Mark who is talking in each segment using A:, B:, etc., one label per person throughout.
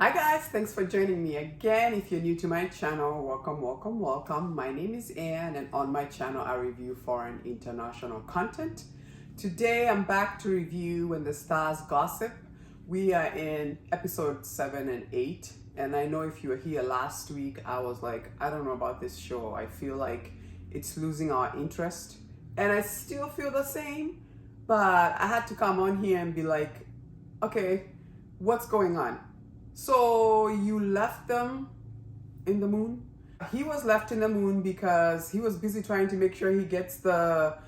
A: Hi guys, thanks for joining me again. If you're new to my channel, welcome. My name is Anne and on my channel I review foreign international content. Today I'm back to review When the Stars Gossip. We are in episode 7 and 8, and I know if you were here last week, I was like, I don't know about this show. I feel like it's losing our interest, and I still feel the same, but I had to come on here and be like, okay, what's going on? So you left them in the moon? He was left in the moon because he was busy trying to make sure he gets the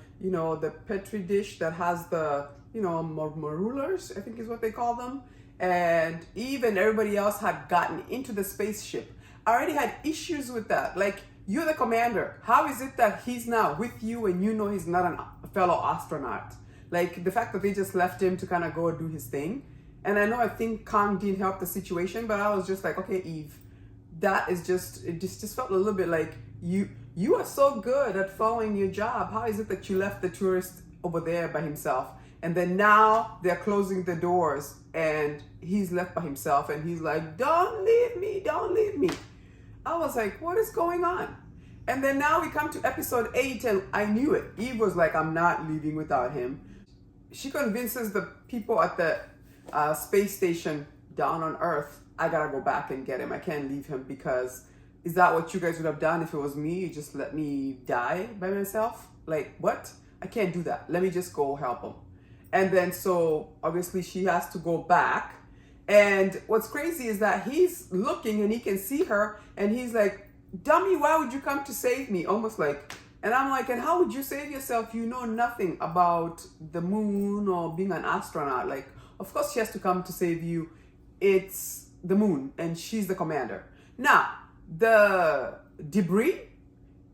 A: petri dish that has the, marulers, I think is what they call them. And even everybody else had gotten into the spaceship. I already had issues with that. Like, you're the commander. How is it that he's now with you and you know he's not a fellow astronaut? Like, the fact that they just left him to kind of go do his thing. And I think Kang didn't help the situation, but I was just like, okay, Eve, it just felt a little bit like you are so good at following your job. How is it that you left the tourist over there by himself? And then now they're closing the doors and he's left by himself and he's like, don't leave me. I was like, what is going on? And then now we come to episode 8 and I knew it. Eve was like, I'm not leaving without him. She convinces the people at the space station down on Earth, I gotta go back and get him. I can't leave him because is that what you guys would have done if it was me? You just let me die by myself? Like, what? I can't do that. Let me just go help him. And then so obviously she has to go back. And what's crazy is that he's looking and he can see her and he's like, dummy, why would you come to save me? Almost like, and I'm like, and how would you save yourself? You know nothing about the moon or being an astronaut. Like, of course she has to come to save you. It's the moon and she's the commander. Now, the debris,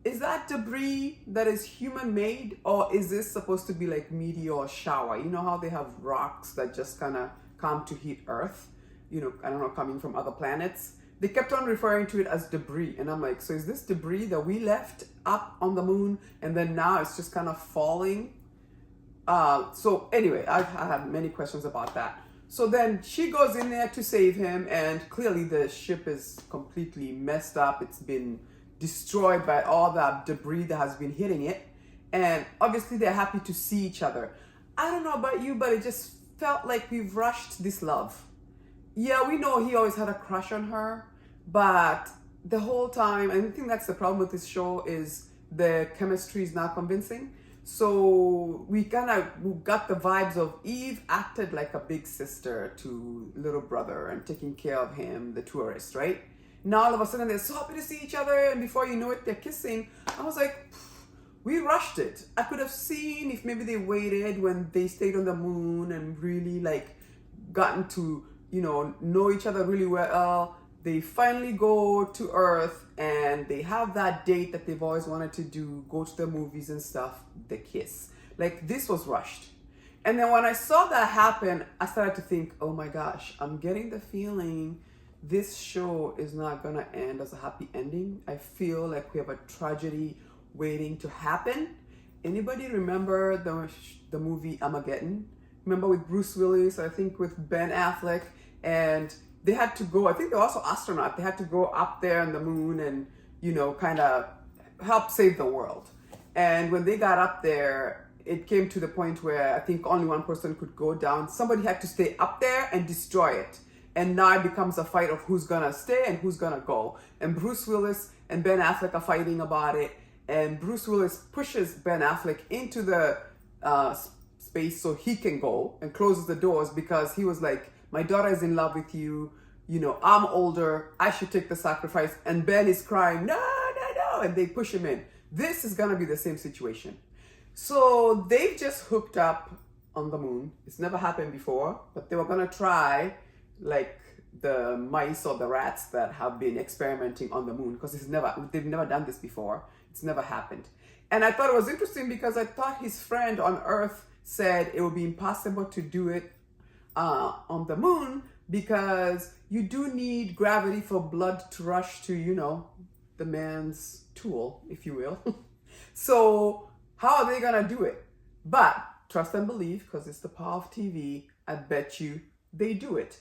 A: is that debris that is human made, or is this supposed to be like meteor shower? You know how they have rocks that just kind of come to hit Earth? I don't know, coming from other planets. They kept on referring to it as debris. And I'm like, so is this debris that we left up on the moon and then now it's just kind of falling? So anyway, I had many questions about that. So then she goes in there to save him, and clearly the ship is completely messed up. It's been destroyed by all that debris that has been hitting it. And obviously they're happy to see each other. I don't know about you, but it just felt like we've rushed this love. Yeah, we know he always had a crush on her, but the whole time, and I think that's the problem with this show, is the chemistry is not convincing. So we kind of got the vibes of Eve acted like a big sister to little brother and taking care of him, the tourist, right? Now all of a sudden they're so happy to see each other, and before you know it, they're kissing. I was like, we rushed it. I could have seen if maybe they waited when they stayed on the moon and really like gotten to, know each other really well. They finally go to Earth and they have that date that they've always wanted to do, go to the movies and stuff, the kiss. Like, this was rushed. And then when I saw that happen, I started to think, oh my gosh, I'm getting the feeling this show is not gonna end as a happy ending. I feel like we have a tragedy waiting to happen. Anybody remember the movie Armageddon? Remember with Bruce Willis, I think with Ben Affleck, and they had to go, I think they're also astronauts, they had to go up there on the moon and, kind of help save the world. And when they got up there, it came to the point where I think only one person could go down. Somebody had to stay up there and destroy it. And now it becomes a fight of who's gonna stay and who's gonna go. And Bruce Willis and Ben Affleck are fighting about it. And Bruce Willis pushes Ben Affleck into the space so he can go and closes the doors because he was like, my daughter is in love with you. I'm older. I should take the sacrifice. And Ben is crying, no. And they push him in. This is going to be the same situation. So they've just hooked up on the moon. It's never happened before, but they were going to try like the mice or the rats that have been experimenting on the moon because they've never done this before. It's never happened. And I thought it was interesting because I thought his friend on Earth said it would be impossible to do it on the moon because you do need gravity for blood to rush to, the man's tool, if you will. So how are they gonna do it? But trust and believe, because it's the power of TV, I bet you they do it.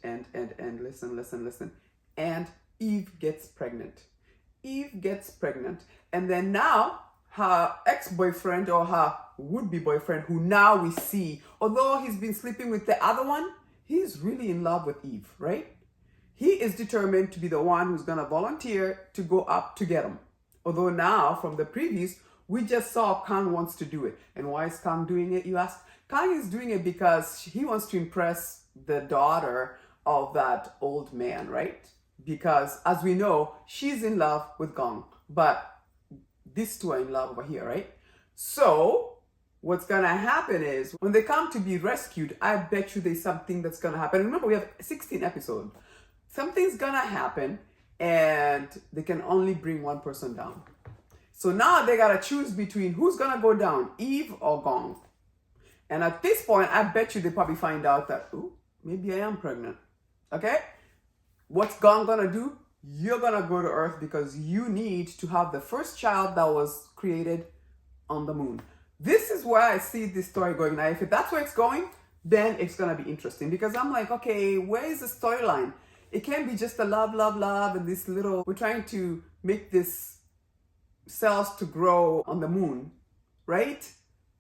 A: and listen. And Eve gets pregnant. Eve gets pregnant. And then now her ex-boyfriend or her would-be boyfriend, who now we see, although he's been sleeping with the other one, he's really in love with Eve, right? He is determined to be the one who's going to volunteer to go up to get him. Although now, from the previews, we just saw Kang wants to do it. And why is Kang doing it, you ask? Kang is doing it because he wants to impress the daughter of that old man, right? Because, as we know, she's in love with Gong. But these two are in love over here, right? So, what's going to happen is, when they come to be rescued, I bet you there's something that's going to happen. Remember, we have 16 episodes. Something's going to happen, and they can only bring one person down. So now they got to choose between who's going to go down, Eve or Gong. And at this point, I bet you they probably find out that, ooh, maybe I am pregnant. Okay? What's Gong going to do? You're going to go to Earth because you need to have the first child that was created on the moon. This is where I see this story going. Now, if that's where it's going, then it's going to be interesting. Because I'm like, okay, where is the storyline? It can't be just a love, and this little, we're trying to make this cells to grow on the moon, right?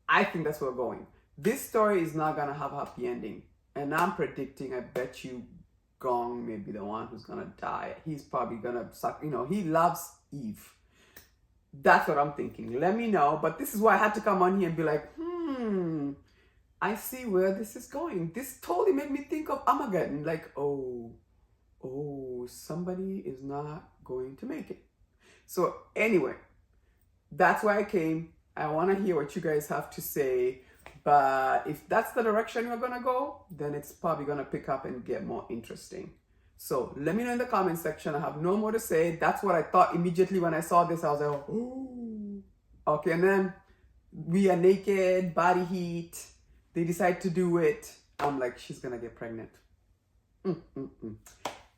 A: I think that's where we're going. This story is not going to have a happy ending. And I'm predicting, I bet you Gong may be the one who's going to die. He's probably going to suck, he loves Eve. That's what I'm thinking. Let me know. But this is why I had to come on here and be like, I see where this is going. This totally made me think of Armageddon. Like, oh, somebody is not going to make it. So anyway, that's why I came. I want to hear what you guys have to say. But if that's the direction you're going to go, then it's probably going to pick up and get more interesting. So let me know in the comment section. I have no more to say. That's what I thought immediately when I saw this. I was like, oh. Okay, and then we are naked, body heat. They decide to do it. I'm like, she's going to get pregnant.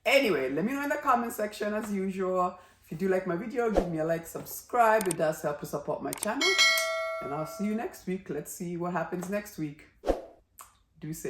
A: Anyway, let me know in the comment section as usual. If you do like my video, give me a like, subscribe. It does help to support my channel. And I'll see you next week. Let's see what happens next week. Deuces.